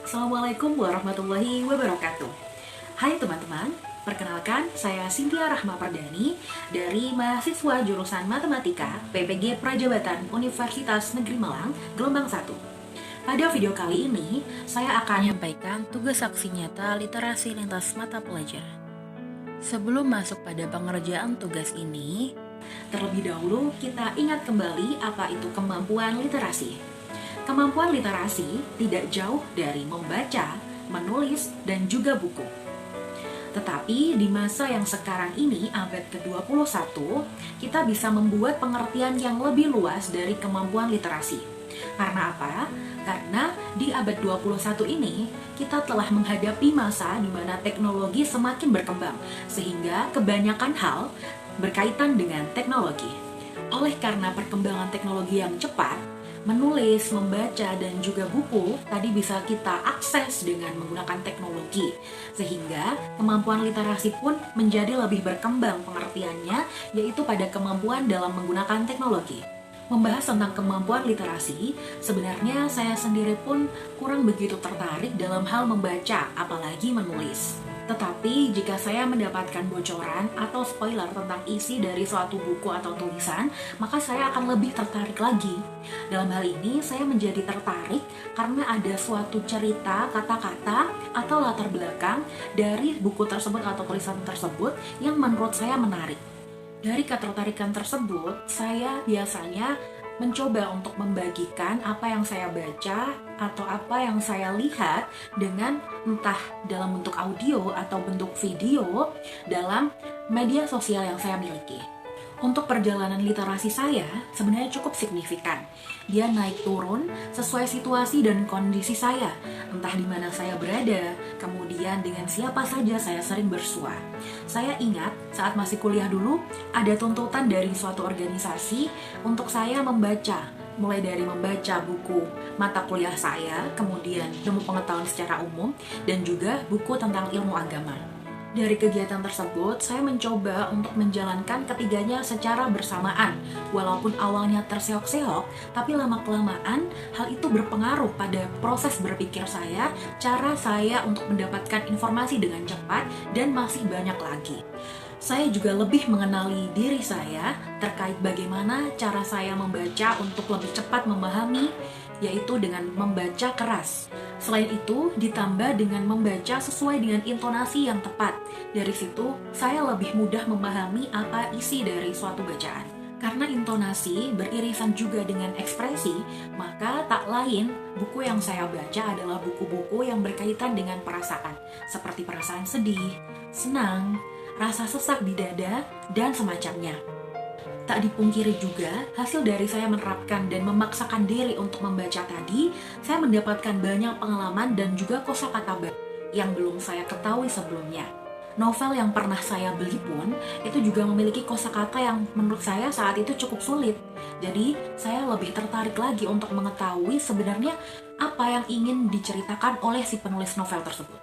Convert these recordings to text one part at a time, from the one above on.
Assalamualaikum warahmatullahi wabarakatuh. Hai teman-teman, perkenalkan saya Cynthia Rahma Pardani dari mahasiswa jurusan Matematika PPG Prajabatan Universitas Negeri Malang, gelombang 1. Pada video kali ini, saya akan menyampaikan tugas aksi nyata literasi lintas mata pelajaran. Sebelum masuk pada pengerjaan tugas ini, terlebih dahulu kita ingat kembali apa itu kemampuan literasi. Kemampuan literasi tidak jauh dari membaca, menulis, dan juga buku. Tetapi di masa yang sekarang ini, abad ke-21, kita bisa membuat pengertian yang lebih luas dari kemampuan literasi. Karena apa? Karena di abad 21 ini, kita telah menghadapi masa di mana teknologi semakin berkembang, sehingga kebanyakan hal berkaitan dengan teknologi. Oleh karena perkembangan teknologi yang cepat, menulis, membaca, dan juga buku tadi bisa kita akses dengan menggunakan teknologi, sehingga kemampuan literasi pun menjadi lebih berkembang pengertiannya, yaitu pada kemampuan dalam menggunakan teknologi. Membahas tentang kemampuan literasi, sebenarnya saya sendiri pun kurang begitu tertarik dalam hal membaca, apalagi menulis. Tetapi jika saya mendapatkan bocoran atau spoiler tentang isi dari suatu buku atau tulisan, maka saya akan lebih tertarik lagi. Dalam hal ini, saya menjadi tertarik karena ada suatu cerita, kata-kata, atau latar belakang dari buku tersebut atau tulisan tersebut yang menurut saya menarik. Dari ketertarikan tersebut, saya biasanya mencoba untuk membagikan apa yang saya baca atau apa yang saya lihat dengan entah dalam bentuk audio atau bentuk video dalam media sosial yang saya miliki. Untuk perjalanan literasi saya sebenarnya cukup signifikan. Dia naik turun sesuai situasi dan kondisi saya, entah di mana saya berada, kemudian dengan siapa saja saya sering bersua. Saya ingat saat masih kuliah dulu, ada tuntutan dari suatu organisasi untuk saya membaca, mulai dari membaca buku mata kuliah saya, kemudian ilmu pengetahuan secara umum, dan juga buku tentang ilmu agama. Dari kegiatan tersebut, saya mencoba untuk menjalankan ketiganya secara bersamaan. Walaupun awalnya terseok-seok, tapi lama-kelamaan hal itu berpengaruh pada proses berpikir saya, cara saya untuk mendapatkan informasi dengan cepat, dan masih banyak lagi. Saya juga lebih mengenali diri saya terkait bagaimana cara saya membaca untuk lebih cepat memahami, yaitu dengan membaca keras. Selain itu, ditambah dengan membaca sesuai dengan intonasi yang tepat. Dari situ, saya lebih mudah memahami apa isi dari suatu bacaan. Karena intonasi beririsan juga dengan ekspresi, maka tak lain buku yang saya baca adalah buku-buku yang berkaitan dengan perasaan, seperti perasaan sedih, senang, rasa sesak di dada, dan semacamnya. Tak dipungkiri juga, hasil dari saya menerapkan dan memaksakan diri untuk membaca tadi, saya mendapatkan banyak pengalaman dan juga kosakata baru yang belum saya ketahui sebelumnya. Novel yang pernah saya beli pun, itu juga memiliki kosakata yang menurut saya saat itu cukup sulit. Jadi, saya lebih tertarik lagi untuk mengetahui sebenarnya apa yang ingin diceritakan oleh si penulis novel tersebut.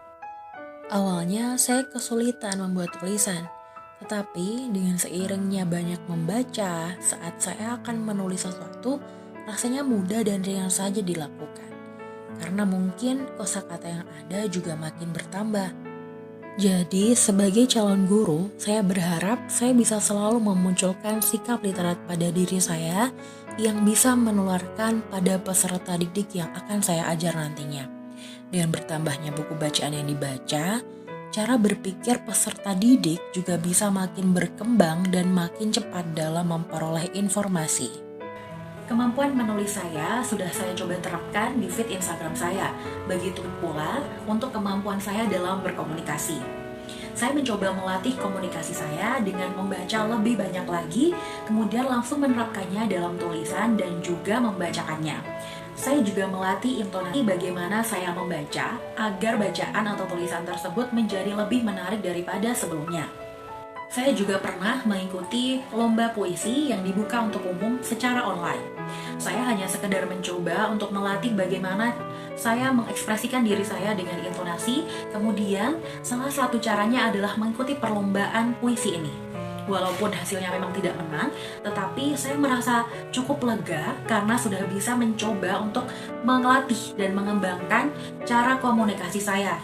Awalnya saya kesulitan membuat tulisan, tetapi dengan seiringnya banyak membaca, saat saya akan menulis sesuatu, rasanya mudah dan ringan saja dilakukan. Karena mungkin kosakata yang ada juga makin bertambah. Jadi sebagai calon guru, saya berharap saya bisa selalu memunculkan sikap literat pada diri saya yang bisa menularkan pada peserta didik yang akan saya ajar nantinya. Dengan bertambahnya buku bacaan yang dibaca, cara berpikir peserta didik juga bisa makin berkembang dan makin cepat dalam memperoleh informasi. Kemampuan menulis saya sudah saya coba terapkan di feed Instagram saya. Begitu pula untuk kemampuan saya dalam berkomunikasi. Saya mencoba melatih komunikasi saya dengan membaca lebih banyak lagi, kemudian langsung menerapkannya dalam tulisan dan juga membacakannya. Saya juga melatih intonasi bagaimana saya membaca agar bacaan atau tulisan tersebut menjadi lebih menarik daripada sebelumnya. Saya juga pernah mengikuti lomba puisi yang dibuka untuk umum secara online. Saya hanya sekedar mencoba untuk melatih bagaimana saya mengekspresikan diri saya dengan intonasi, kemudian salah satu caranya adalah mengikuti perlombaan puisi ini. Walaupun hasilnya memang tidak menang, tetapi saya merasa cukup lega karena sudah bisa mencoba untuk melatih dan mengembangkan cara komunikasi saya.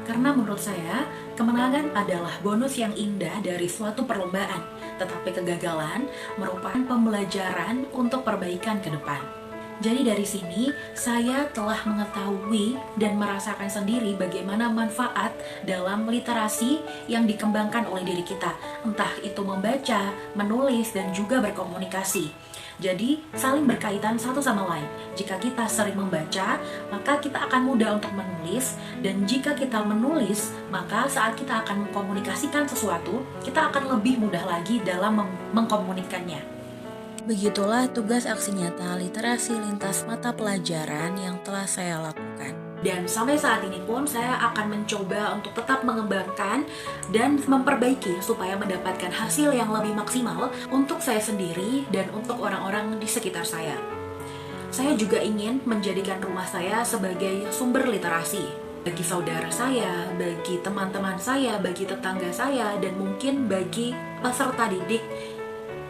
Karena menurut saya, kemenangan adalah bonus yang indah dari suatu perlombaan, tetapi kegagalan merupakan pembelajaran untuk perbaikan ke depan. Jadi dari sini, saya telah mengetahui dan merasakan sendiri bagaimana manfaat dalam literasi yang dikembangkan oleh diri kita. Entah itu membaca, menulis, dan juga berkomunikasi. Jadi, saling berkaitan satu sama lain. Jika kita sering membaca, maka kita akan mudah untuk menulis. Dan jika kita menulis, maka saat kita akan mengkomunikasikan sesuatu, kita akan lebih mudah lagi dalam mengkomunikasikannya. Begitulah tugas aksi nyata literasi lintas mata pelajaran yang telah saya lakukan. Dan sampai saat ini pun saya akan mencoba untuk tetap mengembangkan dan memperbaiki supaya mendapatkan hasil yang lebih maksimal untuk saya sendiri dan untuk orang-orang di sekitar saya. Saya juga ingin menjadikan rumah saya sebagai sumber literasi bagi saudara saya, bagi teman-teman saya, bagi tetangga saya, dan mungkin bagi peserta didik.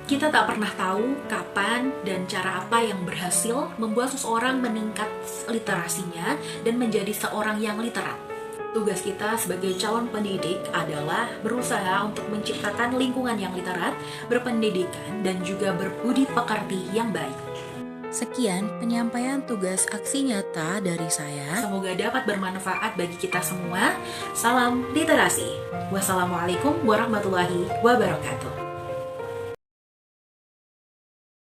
Kita tak pernah tahu kapan dan cara apa yang berhasil membuat seseorang meningkat literasinya dan menjadi seorang yang literat. Tugas kita sebagai calon pendidik adalah berusaha untuk menciptakan lingkungan yang literat, berpendidikan, dan juga berbudi pekerti yang baik. Sekian penyampaian tugas aksi nyata dari saya. Semoga dapat bermanfaat bagi kita semua. Salam literasi. Wassalamualaikum warahmatullahi wabarakatuh.